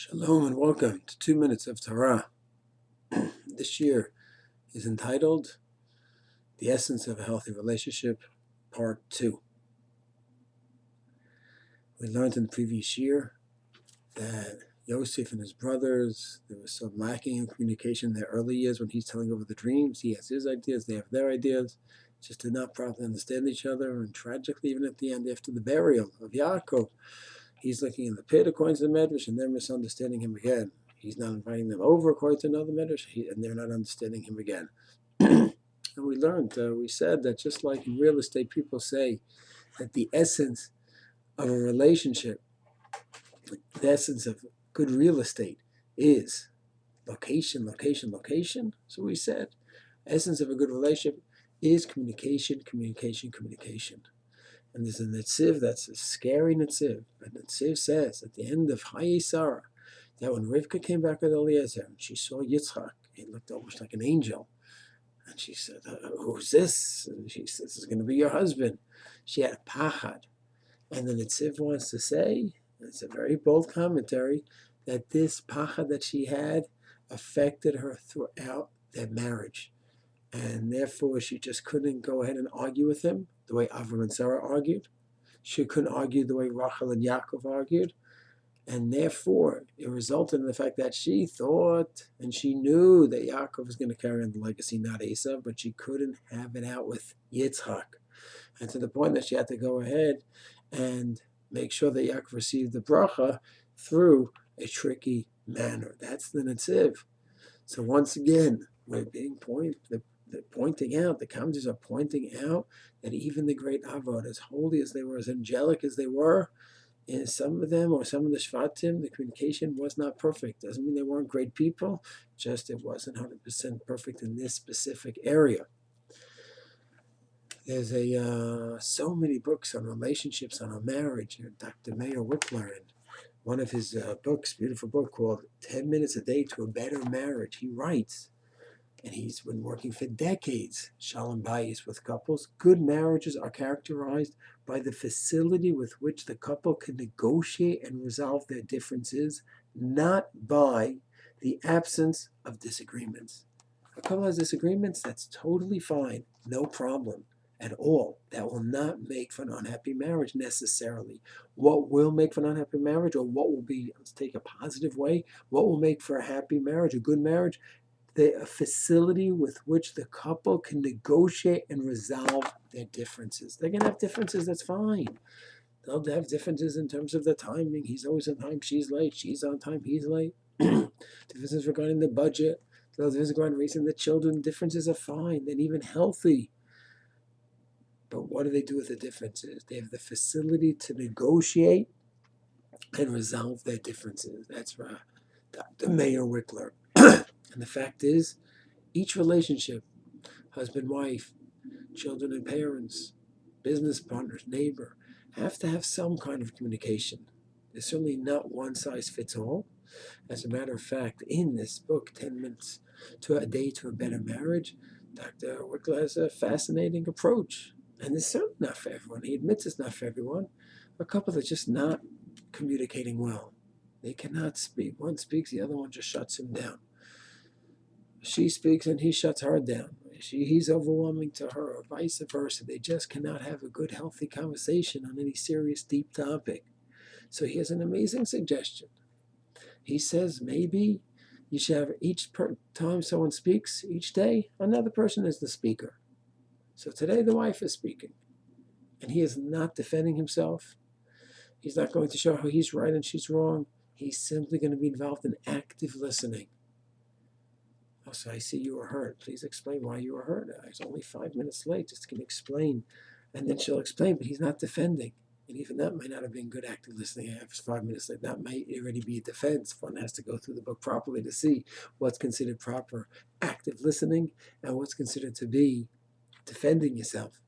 Shalom and welcome to 2 Minutes of Torah. This year is entitled The Essence of a Healthy Relationship, Part 2. We learned in the previous year that Yosef and his brothers, there was some lacking in communication in their early years when he's telling over the dreams. He has his ideas, they have their ideas. Just did not properly understand each other, and tragically, even at the end, after the burial of Yaakov, he's looking in the pit according to the Medrash, and they're misunderstanding him again. He's not inviting them over according to another Medrash, and they're not understanding him again. And we said that just like in real estate, people say that the essence of a relationship, the essence of good real estate is location, location, location. So we said, essence of a good relationship is communication, communication, communication. And there's a Netziv that's a scary Netziv. But Netziv says at the end of Hayei Sarah that when Rivka came back with Eliezer and she saw Yitzchak, he looked almost like an angel. And she said, who's this? And she said, this is going to be your husband. She had a pachad. And the Netziv wants to say, it's a very bold commentary, that this pachad that she had affected her throughout their marriage. And therefore, she just couldn't go ahead and argue with him the way Avram and Sarah argued. She couldn't argue the way Rachel and Yaakov argued. And therefore, it resulted in the fact that she thought and she knew that Yaakov was going to carry on the legacy, not Esau, but she couldn't have it out with Yitzchak. And to the point that she had to go ahead and make sure that Yaakov received the bracha through a tricky manner. That's the Netziv. So once again, we're being pointing out, the commentators are pointing out that even the great Avot, as holy as they were, as angelic as they were, in some of them or some of the Shvatim, the communication was not perfect. Doesn't mean they weren't great people, just it wasn't 100% perfect in this specific area. There's so many books on relationships, on our marriage. Dr. Meir Wikler, in one of his books, beautiful book called 10 Minutes a Day to a Better Marriage, he writes, and he's been working for decades, Shalom Bayis, with couples. Good marriages are characterized by the facility with which the couple can negotiate and resolve their differences, not by the absence of disagreements. A couple has disagreements, that's totally fine, no problem at all. That will not make for an unhappy marriage necessarily. What will make for an unhappy marriage, or what will be, let's take a positive way, what will make for a happy marriage, a good marriage, the facility with which the couple can negotiate and resolve their differences. They're going to have differences, that's fine. They'll have differences in terms of the timing. He's always on time, she's late. She's on time, he's late. Differences regarding the budget. Differences regarding raising the children. Differences are fine and even healthy. But what do they do with the differences? They have the facility to negotiate and resolve their differences. That's right. Dr. Meir Wikler. And the fact is, each relationship, husband, wife, children and parents, business partners, neighbor, have to have some kind of communication. There's certainly not one size fits all. As a matter of fact, in this book, 10 Minutes to a Day to a Better Marriage, Dr. Wikler has a fascinating approach. And it's certainly not for everyone. He admits it's not for everyone. A couple that's just not communicating well. They cannot speak. One speaks, the other one just shuts him down. She speaks and he shuts her down. He's overwhelming to her, or vice versa. They just cannot have a good, healthy conversation on any serious, deep topic. So he has an amazing suggestion. He says maybe you should have each time someone speaks, each day, another person is the speaker. So today the wife is speaking, and he is not defending himself. He's not going to show how he's right and she's wrong. He's simply going to be involved in active listening. Oh, so I see you were hurt. Please explain why you were hurt. I was only 5 minutes late. Just can explain. And then she'll explain, but he's not defending. And even that might not have been good active listening. I was 5 minutes late. That might already be a defense. One has to go through the book properly to see what's considered proper active listening and what's considered to be defending yourself.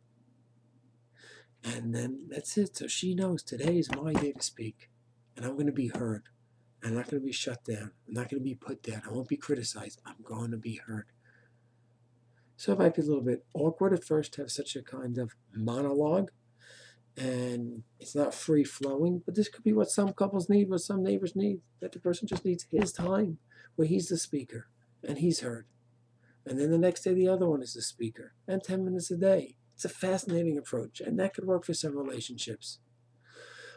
And then that's it. So she knows today is my day to speak. And I'm going to be heard. I'm not going to be shut down. I'm not going to be put down. I won't be criticized. I'm going to be heard. So it might be a little bit awkward at first to have such a kind of monologue. And it's not free-flowing, but this could be what some couples need, what some neighbors need, that the person just needs his time, where he's the speaker, and he's heard. And then the next day, the other one is the speaker, and 10 minutes a day. It's a fascinating approach, and that could work for some relationships.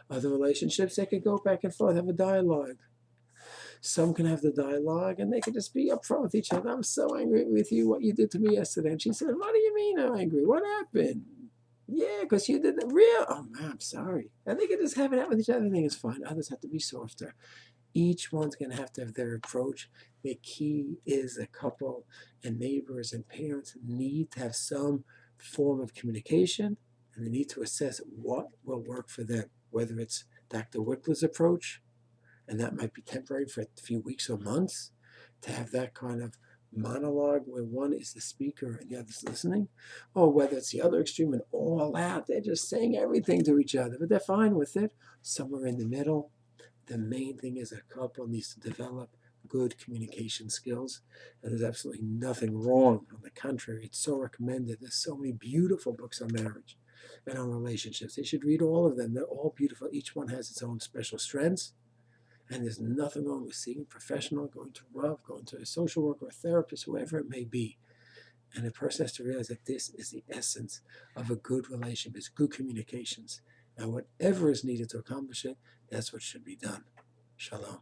Other relationships, they could go back and forth, have a dialogue. Some can have the dialogue, and they can just be upfront with each other. I'm so angry with you, what you did to me yesterday. And she said, what do you mean I'm angry? What happened? Yeah, because you did the real. Oh, man, I'm sorry. And they can just have it out with each other. Everything is fine. Others have to be softer. Each one's going to have their approach. The key is a couple and neighbors and parents need to have some form of communication, and they need to assess what will work for them, whether it's Dr. Wikler's approach, and that might be temporary for a few weeks or months, to have that kind of monologue where one is the speaker and the other's listening, or whether it's the other extreme and all out, they're just saying everything to each other, but they're fine with it. Somewhere in the middle, the main thing is a couple needs to develop good communication skills, and there's absolutely nothing wrong. On the contrary, it's so recommended. There's so many beautiful books on marriage and on relationships. They should read all of them. They're all beautiful. Each one has its own special strengths. And there's nothing wrong with seeing a professional, going to Rav, going to a social worker, a therapist, whoever it may be. And a person has to realize that this is the essence of a good relationship, is good communications. And whatever is needed to accomplish it, that's what should be done. Shalom.